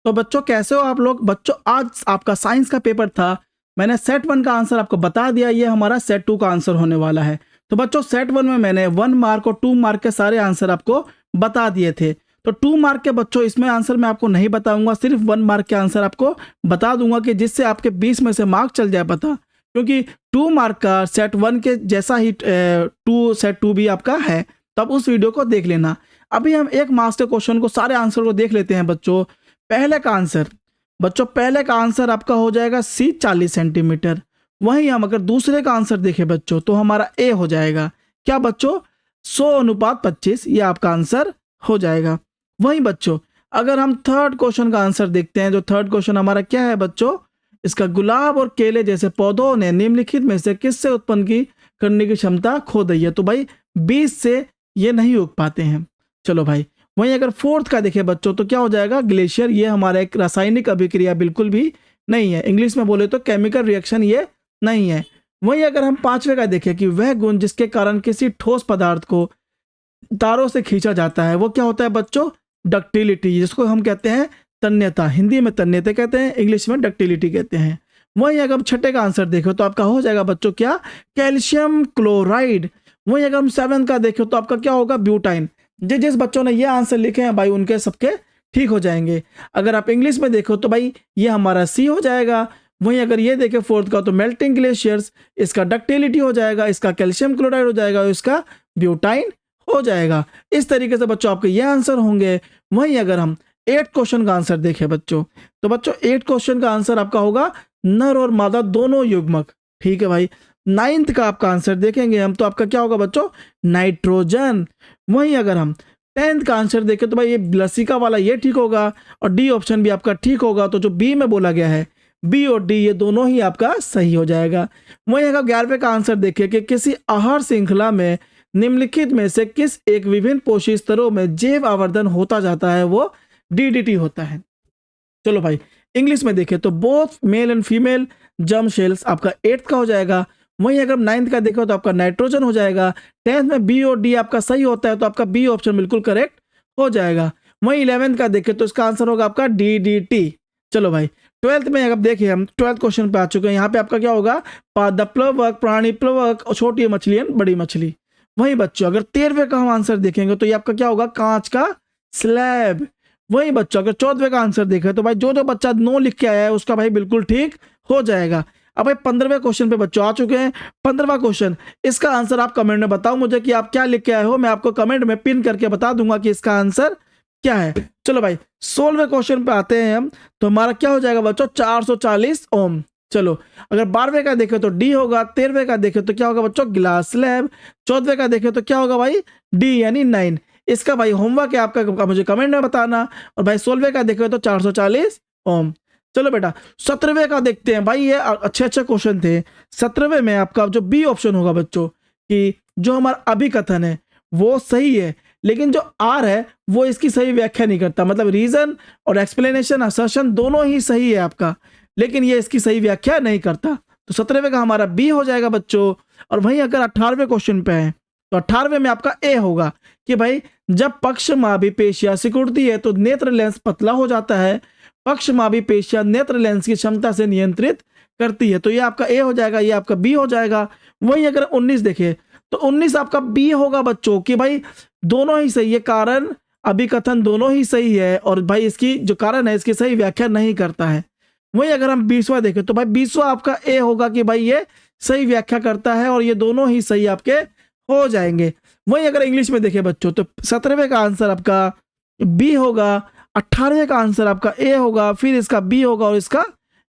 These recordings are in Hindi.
तो बच्चों कैसे हो आप लोग? बच्चों आज आपका साइंस का पेपर था। मैंने सेट 1 का आंसर आपको बता दिया, ये हमारा सेट 2 का आंसर होने वाला है। तो बच्चों सेट 1 में मैंने 1 मार्क और 2 मार्क के सारे आंसर आपको बता दिए थे। तो 2 मार्क के बच्चों इसमें आंसर मैं आपको नहीं बताऊंगा, सिर्फ 1 मार्क के आंसर आपको बता दूंगा कि जिससे आपके 20 में से मार्क चल जाए पता। क्योंकि 2 मार्क का सेट 1 के जैसा ही सेट 2 भी आपका है, तब उस वीडियो को देख लेना। अभी हम एक मार्क्स के क्वेश्चन को सारे आंसर को देख लेते हैं बच्चों। पहले का आंसर आपका हो जाएगा सी 40 सेंटीमीटर। वहीं हम अगर दूसरे का आंसर देखें बच्चों तो हमारा ए हो जाएगा क्या बच्चों 100:25, ये आपका आंसर हो जाएगा। वहीं बच्चों अगर हम थर्ड क्वेश्चन का आंसर देखते हैं, जो थर्ड क्वेश्चन हमारा क्या है बच्चों, इसका गुलाब और केले जैसे पौधों ने निम्नलिखित में से किससे उत्पन्न करने की क्षमता खो दी है? तो भाई 20 से ये नहीं उग पाते हैं। चलो भाई, वहीं अगर फोर्थ का देखें बच्चों तो क्या हो जाएगा ग्लेशियर। ये हमारा एक रासायनिक अभिक्रिया बिल्कुल भी नहीं है, इंग्लिश में बोले तो केमिकल रिएक्शन ये नहीं है। वहीं अगर हम पांचवे का देखें कि वह गुण जिसके कारण किसी ठोस पदार्थ को तारों से खींचा जाता है, वो क्या होता है बच्चों? डक्टिलिटी, जिसको हम कहते हैं तन्यता। हिंदी में तन्यता कहते हैं, इंग्लिश में डक्टिलिटी कहते हैं। वहीं अगर हम छठे का आंसर देखें तो आपका हो जाएगा बच्चों क्या? Calcium chloride. वहीं अगर हम 7 का देखें तो आपका क्या होगा? ब्यूटाइन। जिस बच्चों ने ये आंसर लिखे हैं भाई उनके सबके ठीक हो जाएंगे। अगर आप इंग्लिश में देखो तो भाई ये हमारा सी हो जाएगा। वहीं अगर ये देखें फोर्थ का तो मेल्टिंग ग्लेशियर्स, इसका डक्टिलिटी हो जाएगा, इसका कैल्शियम क्लोराइड हो जाएगा, इसका ब्यूटाइन हो जाएगा। इस तरीके से बच्चों आपके ये आंसर होंगे। वहीं अगर हम 8 क्वेश्चन का आंसर देखें बच्चों तो बच्चों 8 क्वेश्चन का आंसर आपका होगा नर और मादा दोनों युग्मक। ठीक है भाई। 9th का आपका आंसर देखेंगे हम तो आपका क्या होगा बच्चों? नाइट्रोजन। वहीं अगर हम 10th का आंसर देखें तो भाई ये लसिका वाला ये ठीक होगा और डी ऑप्शन भी आपका ठीक होगा। तो जो बी में बोला गया है बी और डी ये दोनों ही आपका सही हो जाएगा। वहीं अगर 11वें का आंसर देखें कि किसी आहार श्रृंखला में निम्नलिखित में से किस एक विभिन्न पोषी स्तरों में जैव आवर्धन होता जाता है, वो डीडीटी होता है। चलो भाई इंग्लिश में देखें तो both male and female germ shells आपका 8th का हो जाएगा। वहीं अगर 9th का देखो तो आपका नाइट्रोजन हो जाएगा। 10th में बी और डी आपका सही होता है तो आपका बी ऑप्शन बिल्कुल करेक्ट हो जाएगा। वहीं 11th का देखें तो इसका आंसर होगा आपका डीडीटी। चलो भाई 12th में अगर देखें हम 12th क्वेश्चन पे आ चुके हैं। यहाँ पे आपका क्या होगा? पाद प्लवक, प्राणी प्लवक और छोटी मछली बड़ी मछली। वहीं बच्चों अगर 13वें का हम आंसर देखेंगे तो ये आपका क्या होगा? कांच का स्लैब। वहीं बच्चों अगर 14वें का आंसर देखें तो भाई जो बच्चा 9 लिख के आया है उसका भाई बिल्कुल ठीक हो जाएगा। अब भाई 15वें क्वेश्चन पे बच्चों आ चुके हैं। 15वां क्वेश्चन, इसका आंसर आप कमेंट में बताओ मुझे कि आप क्या लिख के आए हो। मैं आपको कमेंट में पिन करके बता दूंगा कि इसका आंसर क्या है। चलो भाई 16वें क्वेश्चन पे आते हैं हम तो हमारा क्या हो जाएगा बच्चों? 440 ओम। चलो अगर 12वें का देखें तो डी होगा। 13वें का देखें तो क्या होगा बच्चों? Glass slab. 14वें का देखें तो क्या होगा भाई? डी यानी 9। इसका भाई होमवर्क है आपका, मुझे कमेंट में बताना। और भाई 16वें का देखें तो 440 ओम। चलो बेटा 17वें का देखते हैं। भाई ये अच्छे क्वेश्चन थे। 17वें में आपका जो बी ऑप्शन होगा बच्चों कि जो हमारा अभिकथन है वो सही है, लेकिन जो आर है वो इसकी सही व्याख्या नहीं करता। मतलब रीजन और एक्सप्लेनेशन असर्शन दोनों ही सही है आपका, लेकिन ये इसकी सही व्याख्या नहीं करता। तो 17वें का हमारा बी हो जाएगा बच्चों। और वहीं अगर 18वें क्वेश्चन पे है तो 18वें में आपका ए होगा कि भाई जब पक्षमाभी पेशियां सिकुड़ती है तो नेत्र लेंस पतला हो जाता है। पक्षमाभी पेशियां नेत्र लेंस की क्षमता से नियंत्रित करती है। तो ये आपका ए हो जाएगा, ये आपका बी हो जाएगा। वहीं अगर 19 देखें तो 19 आपका बी होगा बच्चों कि भाई दोनों ही सही है, कारण अभिकथन दोनों ही सही है और भाई इसकी जो कारण है इसकी सही व्याख्या नहीं करता है। वहीं अगर हम 20वां देखें तो भाई 20वां आपका ए होगा कि भाई ये सही व्याख्या करता है और ये दोनों ही सही आपके हो जाएंगे। वहीं अगर इंग्लिश में देखें बच्चों तो 17वें का आंसर आपका बी होगा, 18वें का आंसर आपका ए होगा, फिर इसका बी होगा और इसका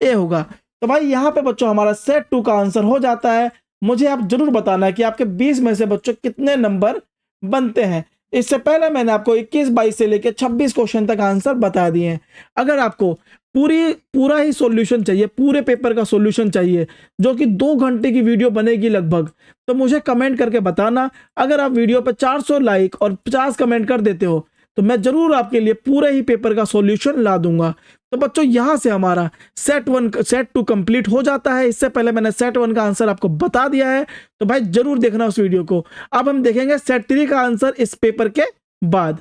ए होगा। तो भाई यहाँ पे बच्चों हमारा सेट 2 का आंसर हो जाता है। मुझे आप जरूर बताना है कि आपके 20 में से बच्चों कितने नंबर बनते हैं। इससे पहले मैंने आपको 21, 22 से लेकर 26 क्वेश्चन तक आंसर बता दिए हैं। अगर आपको पूरा ही सॉल्यूशन चाहिए, पूरे पेपर का सॉल्यूशन चाहिए जो कि 2 घंटे की वीडियो बनेगी लगभग, तो मुझे कमेंट करके बताना। अगर आप वीडियो पर 400 लाइक और 50 कमेंट कर देते हो तो मैं जरूर आपके लिए पूरे ही पेपर का सॉल्यूशन ला दूंगा। तो बच्चों यहां से हमारा सेट 2 कंप्लीट हो जाता है। इससे पहले मैंने सेट 1 का आंसर आपको बता दिया है, तो भाई जरूर देखना उस वीडियो को। अब हम देखेंगे सेट 3 का आंसर इस पेपर के बाद।